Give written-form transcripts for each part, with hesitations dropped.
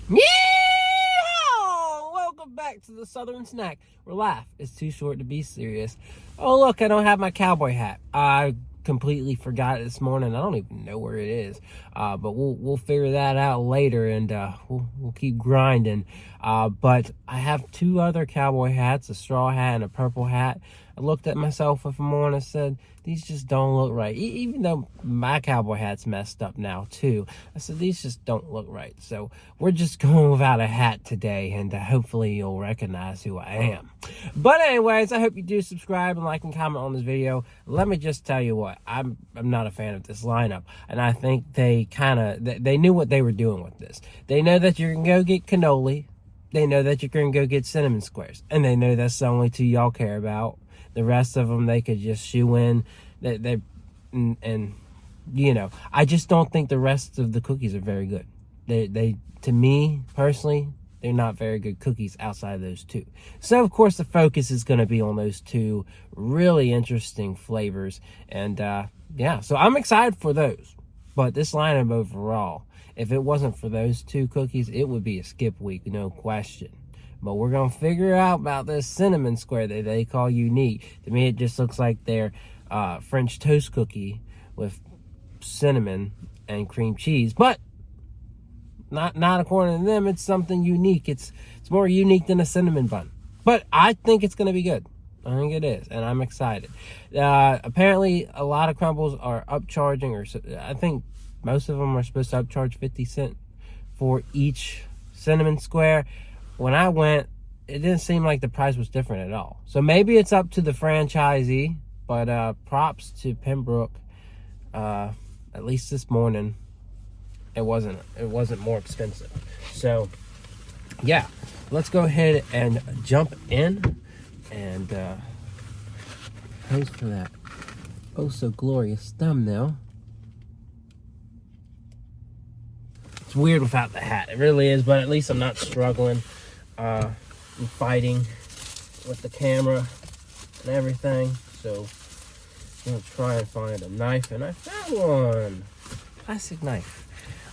Yeah! Welcome back to the Southern Snack, where life is too short to be serious. Oh, look, I don't have my cowboy hat. I completely forgot it this morning. I don't even know where it is. But we'll figure that out later, and we'll keep grinding. But I have two other cowboy hats, a straw hat and a purple hat. I looked at myself a morning and said, these just don't look right. Even though my cowboy hat's messed up now too. I said, these just don't look right. So we're just going without a hat today, and hopefully you'll recognize who I am. But anyways, I hope you do subscribe and like and comment on this video. Let me just tell you what, I'm not a fan of this lineup. And I think they they knew what they were doing with this. They know that you're going to go get cannoli. They know that you're going to go get cinnamon squares. And they know that's the only two y'all care about. The rest of them, they could just shoe in. And you know, I just don't think the rest of the cookies are very good. They to me, personally, they're not very good cookies outside of those two. So, of course, the focus is going to be on those two really interesting flavors. And, yeah, so I'm excited for those. But this lineup overall, if it wasn't for those two cookies, it would be a skip week, no question. But we're going to figure out about this cinnamon square that they call unique. To me, it just looks like their French toast cookie with cinnamon and cream cheese. But not according to them, it's something unique. It's more unique than a cinnamon bun. But I think it's going to be good. I think it is, and I'm excited. Apparently, a lot of Crumbls are upcharging, or I think most of them are supposed to upcharge 50 cents for each cinnamon square. When I went, it didn't seem like the price was different at all. So maybe it's up to the franchisee, but props to Pembroke. At least this morning, it wasn't more expensive. So yeah, let's go ahead and jump in and post for that oh so glorious thumbnail. It's weird without the hat, it really is, but at least I'm not struggling. I'm fighting with the camera and everything, so I'm gonna try and find a knife, and I found one. Plastic knife.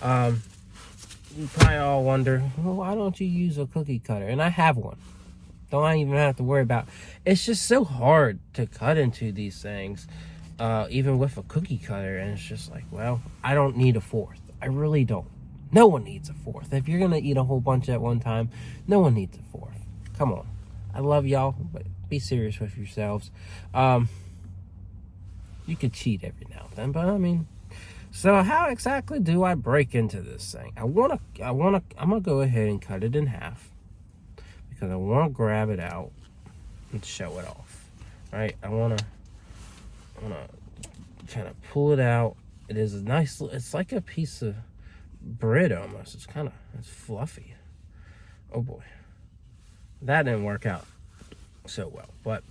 You probably all wonder, well, why don't you use a cookie cutter? And I have one. Don't even have to worry about. It's just so hard to cut into these things, even with a cookie cutter. And it's just like, well, I don't need a fourth. I really don't. No one needs a fourth. If you're gonna eat a whole bunch at one time, no one needs a fourth. Come on. I love y'all, but be serious with yourselves. You could cheat every now and then, but I mean, so how exactly do I break into this thing? I'm gonna go ahead and cut it in half because I want to grab it out and show it off. Right? I wanna kind of pull it out. It is a nice. It's like a piece of bread almost. It's fluffy. Oh boy, that didn't work out so well. But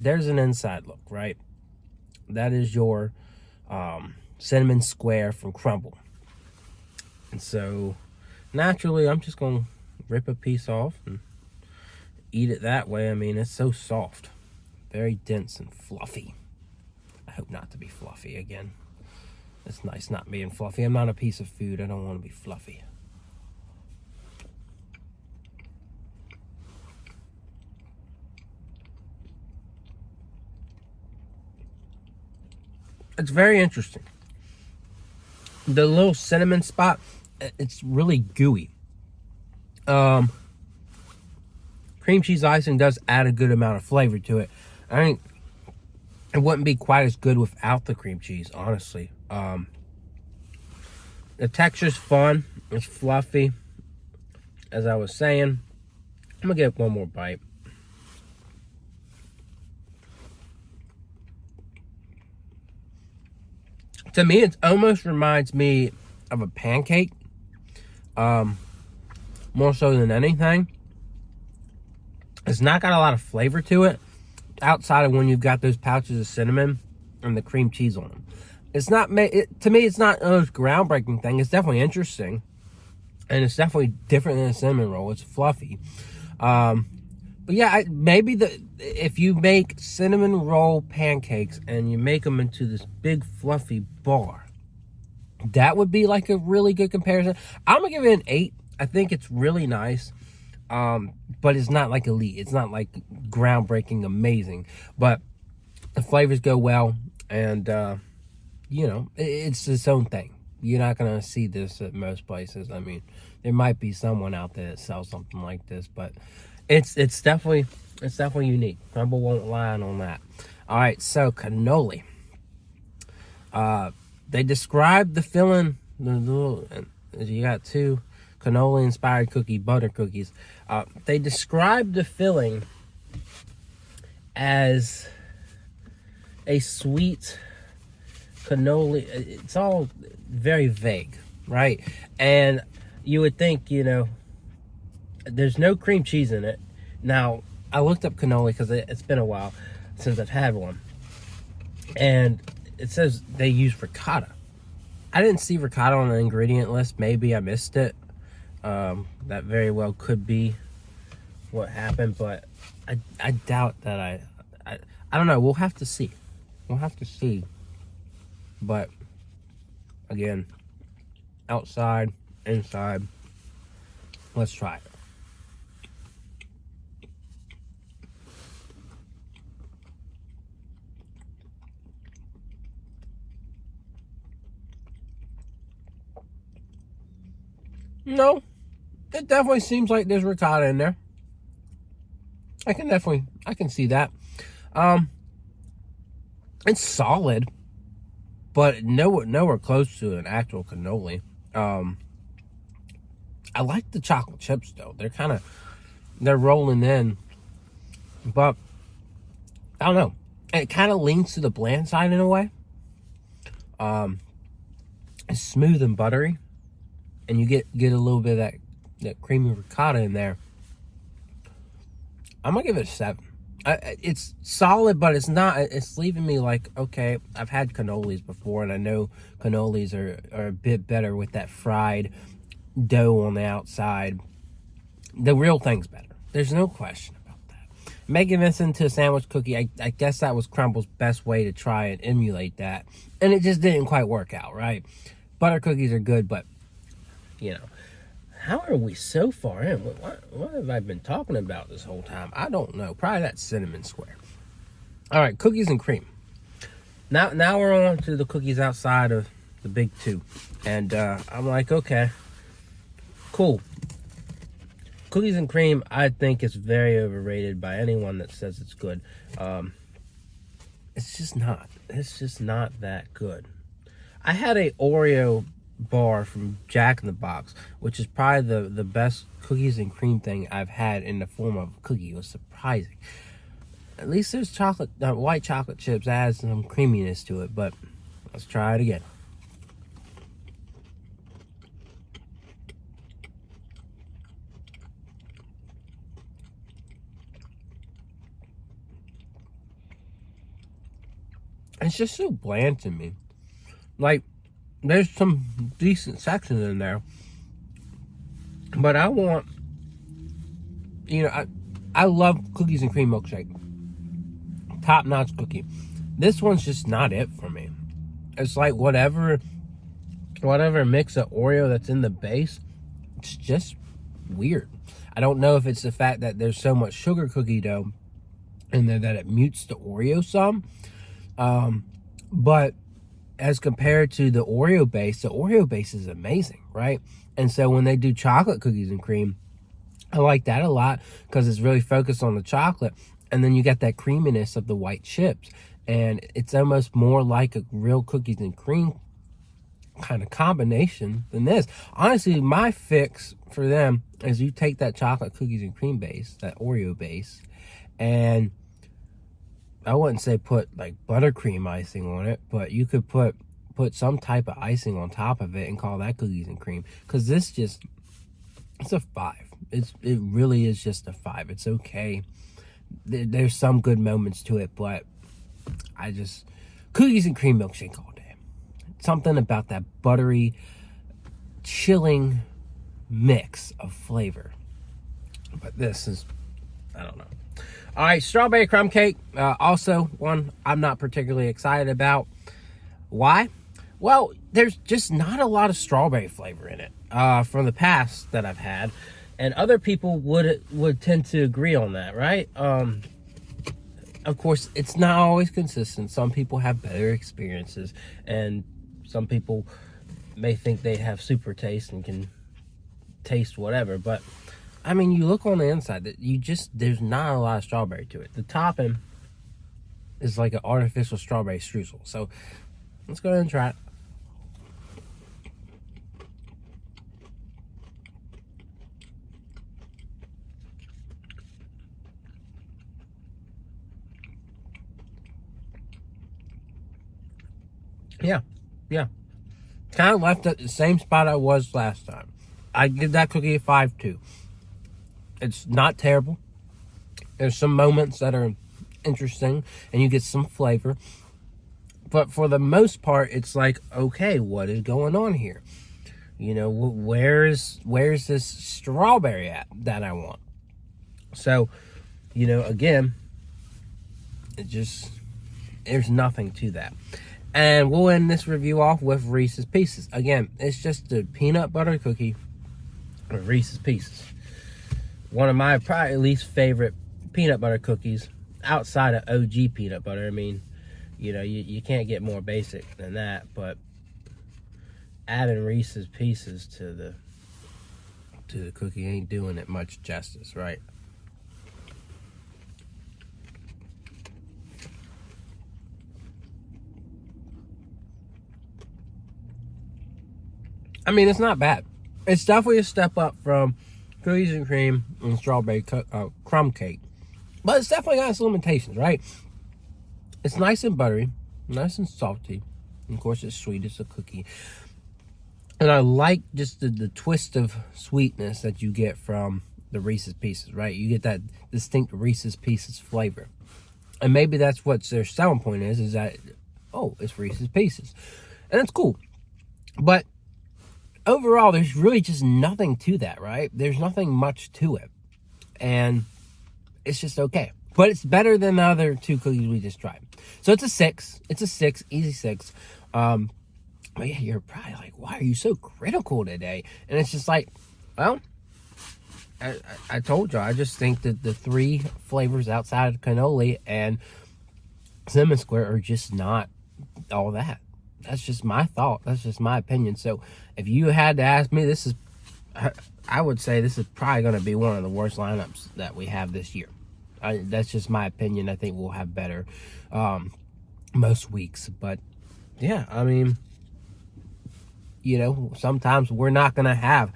there's an inside look, right? That is your cinnamon square from Crumbl. And so naturally I'm just gonna rip a piece off and eat it that way. I mean, it's so soft, very dense and fluffy. I hope not to be fluffy again. It's nice not being fluffy. I'm not a piece of food. I don't want to be fluffy. It's very interesting. The little cinnamon spot, it's really gooey. Cream cheese icing does add a good amount of flavor to it. I think it wouldn't be quite as good without the cream cheese, honestly. The texture's fun. It's fluffy. As I was saying, I'm gonna give one more bite. To me, it almost reminds me of a pancake, more so than anything. It's not got a lot of flavor to it, outside of when you've got those pouches of cinnamon and the cream cheese on them. It's not, to me, it's not a groundbreaking thing. It's definitely interesting, and it's definitely different than a cinnamon roll. It's fluffy. But yeah, maybe if you make cinnamon roll pancakes and you make them into this big fluffy bar, that would be like a really good comparison. I'm gonna give it an 8. I think it's really nice, but it's not like elite. It's not like groundbreaking amazing, but the flavors go well, and you know, it's its own thing. You're not gonna see this at most places. I mean, there might be someone out there that sells something like this, but it's definitely unique. Crumbl won't lie on that. All right, so cannoli. They describe the filling. You got 2 cannoli-inspired butter cookies. They describe the filling as a sweet cannoli. It's all very vague, right? And you would think, you know, there's no cream cheese in it. Now, I looked up cannoli because it's been a while since I've had one, and it says they use ricotta. I didn't see ricotta on the ingredient list. Maybe I missed it. That very well could be what happened, but I doubt that. I don't know. We'll have to see. We'll have to see. But again, outside, inside. Let's try it. No, it definitely seems like there's ricotta in there. I can see that. It's solid, but nowhere close to an actual cannoli. I like the chocolate chips though. They're rolling in, but I don't know. It kind of leans to the bland side in a way. It's smooth and buttery, and you get a little bit of that creamy ricotta in there. I'm gonna give it a 7. It's solid, but it's not. It's leaving me like, okay, I've had cannolis before, and I know cannolis are a bit better with that fried dough on the outside. The real thing's better. There's no question about that. Making this into a sandwich cookie, I guess that was Crumbl's best way to try and emulate that, and it just didn't quite work out, right? Butter cookies are good, but you know, how are we so far in? What have I been talking about this whole time? I don't know. Probably that cinnamon square. All right, cookies and cream. Now we're on to the cookies outside of the big 2. And I'm like, okay, cool. Cookies and cream, I think, is very overrated by anyone that says it's good. It's just not. It's just not that good. I had a Oreo bar from Jack in the Box, which is probably the best cookies and cream thing I've had in the form of a cookie. It was surprising. At least there's chocolate, white chocolate chips, adds some creaminess to it, but let's try it again. It's just so bland to me. Like, there's some decent sections in there, but I want, you know, I love cookies and cream milkshake. Top-notch cookie. This one's just not it for me. It's like whatever mix of Oreo that's in the base, it's just weird. I don't know if it's the fact that there's so much sugar cookie dough in there that it mutes the Oreo some, but as compared to the Oreo base is amazing, right? And so when they do chocolate cookies and cream, I like that a lot because it's really focused on the chocolate. And then you get that creaminess of the white chips. And it's almost more like a real cookies and cream kind of combination than this. Honestly, my fix for them is you take that chocolate cookies and cream base, that Oreo base, and I wouldn't say put like buttercream icing on it, but you could put some type of icing on top of it and call that cookies and cream. Because this just, it's a 5. It really is just a 5. It's okay. There's some good moments to it, but I just, cookies and cream milkshake all day. Something about that buttery, chilling mix of flavor. But this is, I don't know. All right, strawberry crumb cake. Also one I'm not particularly excited about. Why? Well, there's just not a lot of strawberry flavor in it from the past that I've had, and other people would tend to agree on that, right? Of course, it's not always consistent. Some people have better experiences, and some people may think they have super taste and can taste whatever. But I mean, you look on the inside, that there's not a lot of strawberry to it. The topping is like an artificial strawberry streusel. So let's go ahead and try it. Yeah. Kind of left at the same spot I was last time. I give that cookie a 5.2. It's not terrible. There's some moments that are interesting, and you get some flavor. But for the most part, it's like, okay, what is going on here? You know, where's this strawberry at that I want? So, you know, again, there's nothing to that. And we'll end this review off with Reese's Pieces. Again, it's just a peanut butter cookie with Reese's Pieces. One of my probably least favorite peanut butter cookies outside of OG peanut butter. I mean, you know, you can't get more basic than that, but adding Reese's Pieces to the cookie ain't doing it much justice, right? I mean, it's not bad. It's definitely a step up from cookies and cream and strawberry crumb cake. But it's definitely got its limitations, right? It's nice and buttery, nice and salty. And of course, it's sweet. It's a cookie. And I like just the twist of sweetness that you get from the Reese's Pieces, right? You get that distinct Reese's Pieces flavor. And maybe that's what their selling point is that, oh, it's Reese's Pieces. And it's cool. But overall, there's really just nothing to that, right? There's nothing much to it. And it's just okay. But it's better than the other two cookies we just tried. So it's a 6. It's a 6, easy 6. But yeah, you're probably like, why are you so critical today? And it's just like, well, I told you, I just think that the 3 flavors outside of cannoli and cinnamon square are just not all that. That's just my thought. That's just my opinion. So if you had to ask me, I would say this is probably going to be one of the worst lineups that we have this year. That's just my opinion. I think we'll have better most weeks. But yeah, I mean, you know, sometimes we're not going to have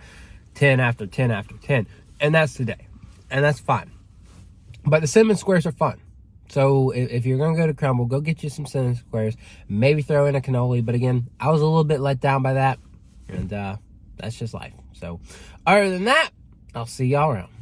10 after 10 after 10. And that's today. And that's fine. But the cinnamon squares are fun. So if you're going to go to Crumbl, go get you some cinnamon squares. Maybe throw in a cannoli. But again, I was a little bit let down by that. And that's just life. So other than that, I'll see y'all around.